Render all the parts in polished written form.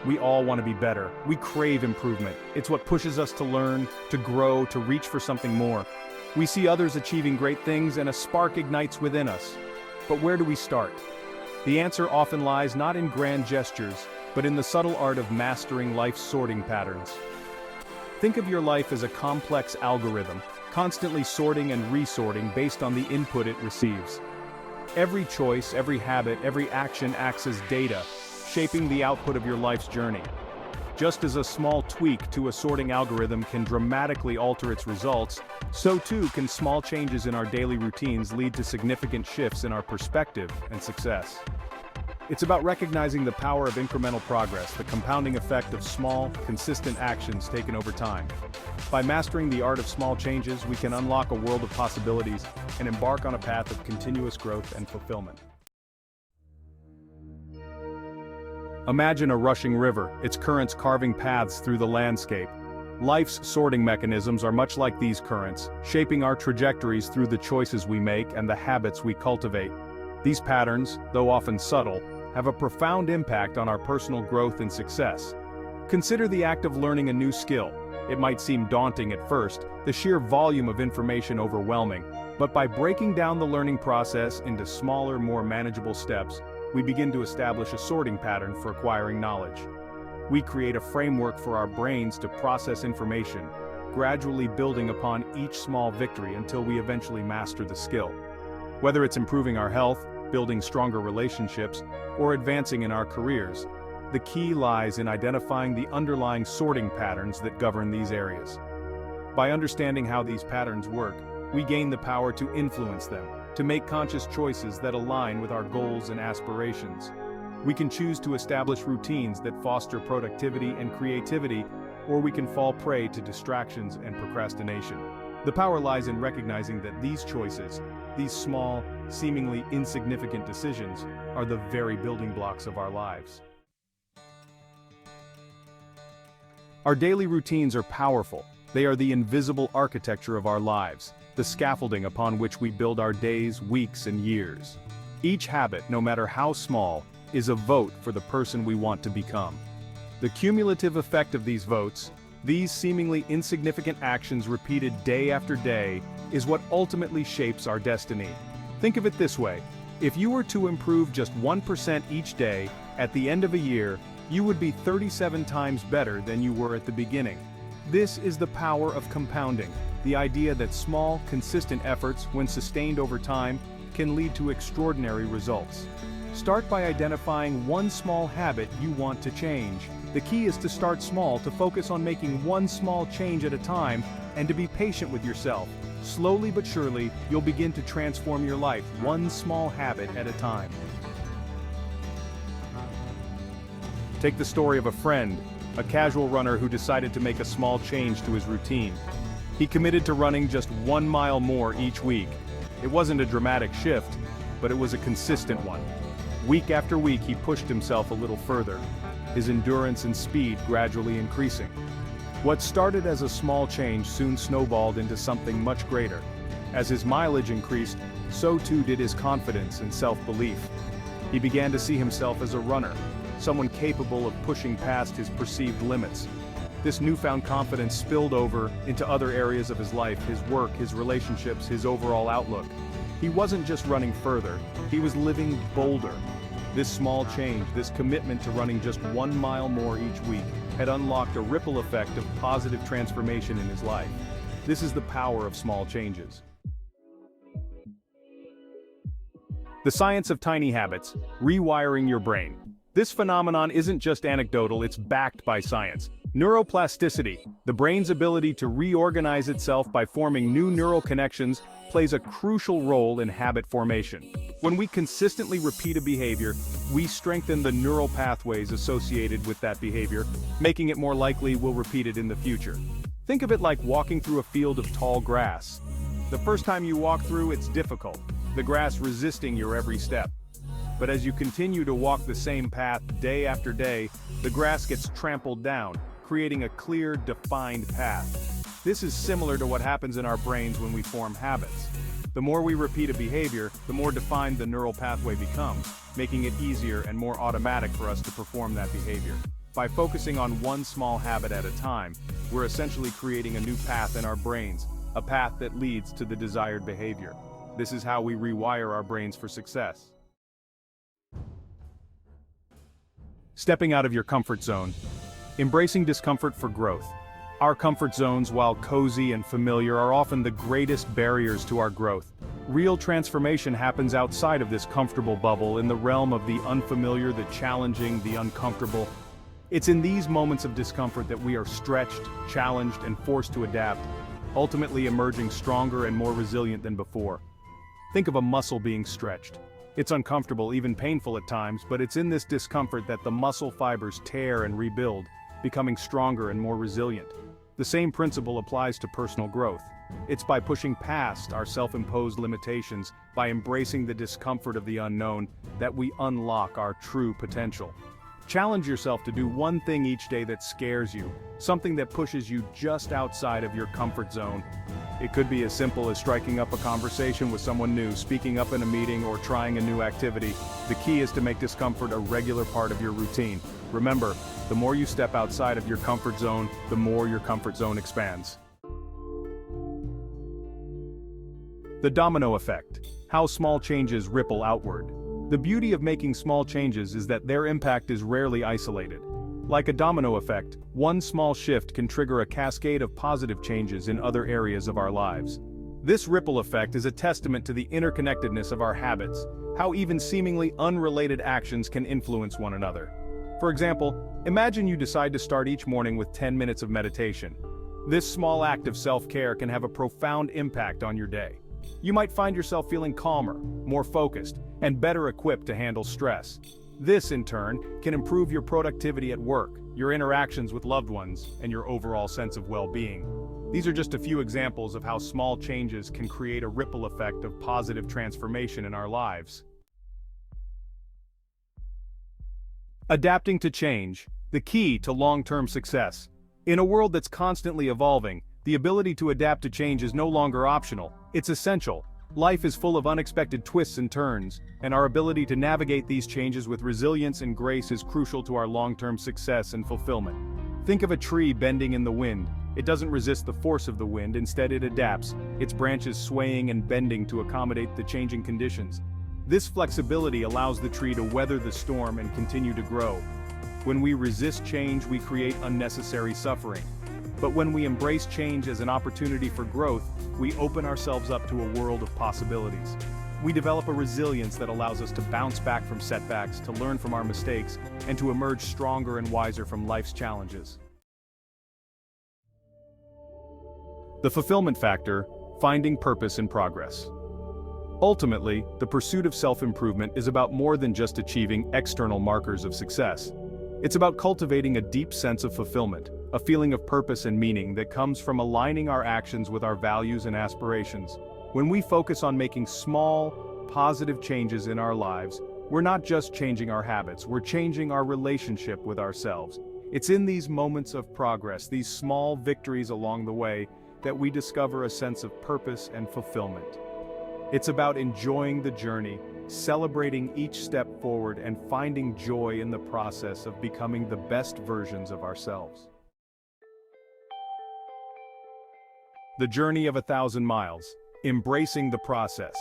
We all want to be better. We crave improvement. It's what pushes us to learn, to grow, to reach for something more. We see others achieving great things and a spark ignites within us. But where do we start? The answer often lies not in grand gestures, but in the subtle art of mastering life's sorting patterns. Think of your life as a complex algorithm, constantly sorting and resorting based on the input it receives. Every choice, every habit, every action acts as data, shaping the output of your life's journey. Just as a small tweak to a sorting algorithm can dramatically alter its results, so too can small changes in our daily routines lead to significant shifts in our perspective and success. It's about recognizing the power of incremental progress, the compounding effect of small, consistent actions taken over time. By mastering the art of small changes, we can unlock a world of possibilities and embark on a path of continuous growth and fulfillment. Imagine a rushing river, its currents carving paths through the landscape. Life's sorting mechanisms are much like these currents, shaping our trajectories through the choices we make and the habits we cultivate. These patterns, though often subtle, have a profound impact on our personal growth and success. Consider the act of learning a new skill. It might seem daunting at first, the sheer volume of information overwhelming, but by breaking down the learning process into smaller, more manageable steps, we begin to establish a sorting pattern for acquiring knowledge. We create a framework for our brains to process information, gradually building upon each small victory until we eventually master the skill. Whether it's improving our health, building stronger relationships, or advancing in our careers, the key lies in identifying the underlying sorting patterns that govern these areas. By understanding how these patterns work, we gain the power to influence them, to make conscious choices that align with our goals and aspirations. We can choose to establish routines that foster productivity and creativity, or we can fall prey to distractions and procrastination. The power lies in recognizing that these choices, these small, seemingly insignificant decisions, are the very building blocks of our lives. Our daily routines are powerful. They are the invisible architecture of our lives, the scaffolding upon which we build our days, weeks, and years. Each habit, no matter how small, is a vote for the person we want to become. The cumulative effect of these votes, these seemingly insignificant actions repeated day after day, is what ultimately shapes our destiny. Think of it this way: if you were to improve just 1% each day, at the end of a year, you would be 37 times better than you were at the beginning. This is the power of compounding, the idea that small, consistent efforts, when sustained over time, can lead to extraordinary results. Start by identifying one small habit you want to change. The key is to start small, to focus on making one small change at a time, and to be patient with yourself. Slowly but surely, you'll begin to transform your life, one small habit at a time. Take the story of a friend, a casual runner who decided to make a small change to his routine. He committed to running just 1 mile more each week. It wasn't a dramatic shift, but it was a consistent one. Week after week, he pushed himself a little further, his endurance and speed gradually increasing. What started as a small change soon snowballed into something much greater. As his mileage increased, so too did his confidence and self-belief. He began to see himself as a runner, someone capable of pushing past his perceived limits. This newfound confidence spilled over into other areas of his life, his work, his relationships, his overall outlook. He wasn't just running further, he was living bolder. This small change, this commitment to running just 1 mile more each week, had unlocked a ripple effect of positive transformation in his life. This is the power of small changes. The science of tiny habits, rewiring your brain. This phenomenon isn't just anecdotal, it's backed by science. Neuroplasticity, the brain's ability to reorganize itself by forming new neural connections, plays a crucial role in habit formation. When we consistently repeat a behavior, we strengthen the neural pathways associated with that behavior, making it more likely we'll repeat it in the future. Think of it like walking through a field of tall grass. The first time you walk through, it's difficult, the grass resisting your every step. But as you continue to walk the same path day after day, the grass gets trampled down, creating a clear, defined path. This is similar to what happens in our brains when we form habits. The more we repeat a behavior, the more defined the neural pathway becomes, making it easier and more automatic for us to perform that behavior. By focusing on one small habit at a time, we're essentially creating a new path in our brains, a path that leads to the desired behavior. This is how we rewire our brains for success. Stepping out of your comfort zone. Embracing discomfort for growth. Our comfort zones, while cozy and familiar, are often the greatest barriers to our growth. Real transformation happens outside of this comfortable bubble, in the realm of the unfamiliar, the challenging, the uncomfortable. It's in these moments of discomfort that we are stretched, challenged, and forced to adapt, ultimately emerging stronger and more resilient than before. Think of a muscle being stretched. It's uncomfortable, even painful at times, but it's in this discomfort that the muscle fibers tear and rebuild, becoming stronger and more resilient. The same principle applies to personal growth. It's by pushing past our self-imposed limitations, by embracing the discomfort of the unknown, that we unlock our true potential. Challenge yourself to do one thing each day that scares you, something that pushes you just outside of your comfort zone. It could be as simple as striking up a conversation with someone new, speaking up in a meeting, or trying a new activity. The key is to make discomfort a regular part of your routine. Remember, the more you step outside of your comfort zone, the more your comfort zone expands. The domino effect. How small changes ripple outward. The beauty of making small changes is that their impact is rarely isolated. Like a domino effect, one small shift can trigger a cascade of positive changes in other areas of our lives. This ripple effect is a testament to the interconnectedness of our habits, how even seemingly unrelated actions can influence one another. For example, imagine you decide to start each morning with 10 minutes of meditation. This small act of self-care can have a profound impact on your day. You might find yourself feeling calmer, more focused, and better equipped to handle stress. This, in turn, can improve your productivity at work, your interactions with loved ones, and your overall sense of well-being. These are just a few examples of how small changes can create a ripple effect of positive transformation in our lives. Adapting to change, the key to long-term success. In a world that's constantly evolving, the ability to adapt to change is no longer optional, it's essential. Life is full of unexpected twists and turns, and our ability to navigate these changes with resilience and grace is crucial to our long-term success and fulfillment. Think of a tree bending in the wind. It doesn't resist the force of the wind, instead it adapts, its branches swaying and bending to accommodate the changing conditions. This flexibility allows the tree to weather the storm and continue to grow. When we resist change, we create unnecessary suffering. But when we embrace change as an opportunity for growth, we open ourselves up to a world of possibilities. We develop a resilience that allows us to bounce back from setbacks, to learn from our mistakes, and to emerge stronger and wiser from life's challenges. The fulfillment factor, finding purpose in progress. Ultimately, the pursuit of self-improvement is about more than just achieving external markers of success. It's about cultivating a deep sense of fulfillment, a feeling of purpose and meaning that comes from aligning our actions with our values and aspirations. When we focus on making small, positive changes in our lives, we're not just changing our habits, we're changing our relationship with ourselves. It's in these moments of progress, these small victories along the way, that we discover a sense of purpose and fulfillment. It's about enjoying the journey, celebrating each step forward, and finding joy in the process of becoming the best versions of ourselves. The journey of 1,000 miles, embracing the process.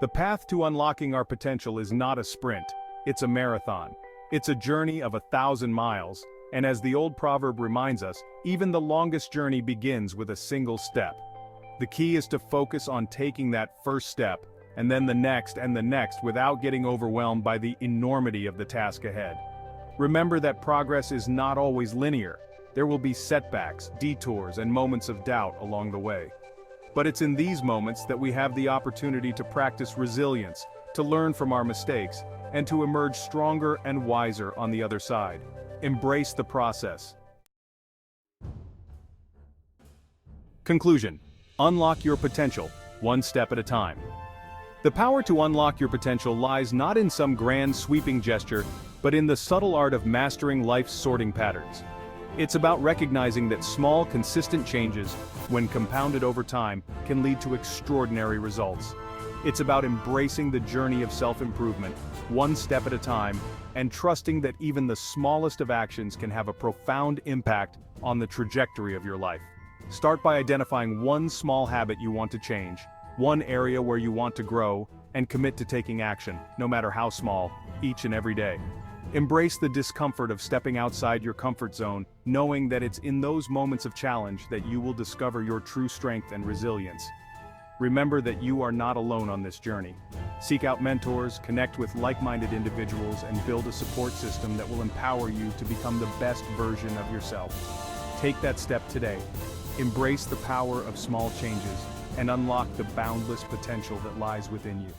The path to unlocking our potential is not a sprint, it's a marathon. It's a journey of 1,000 miles, and as the old proverb reminds us, even the longest journey begins with a single step. The key is to focus on taking that first step, and then the next and the next, without getting overwhelmed by the enormity of the task ahead. Remember that progress is not always linear. There will be setbacks, detours, and moments of doubt along the way. But it's in these moments that we have the opportunity to practice resilience, to learn from our mistakes, and to emerge stronger and wiser on the other side. Embrace the process. Conclusion. Unlock your potential, one step at a time. The power to unlock your potential lies not in some grand sweeping gesture, but in the subtle art of mastering life's sorting patterns. It's about recognizing that small, consistent changes, when compounded over time, can lead to extraordinary results. It's about embracing the journey of self-improvement, one step at a time, and trusting that even the smallest of actions can have a profound impact on the trajectory of your life. Start by identifying one small habit you want to change, one area where you want to grow, and commit to taking action, no matter how small, each and every day. Embrace the discomfort of stepping outside your comfort zone, knowing that it's in those moments of challenge that you will discover your true strength and resilience. Remember that you are not alone on this journey. Seek out mentors, connect with like-minded individuals, and build a support system that will empower you to become the best version of yourself. Take that step today. Embrace the power of small changes and unlock the boundless potential that lies within you.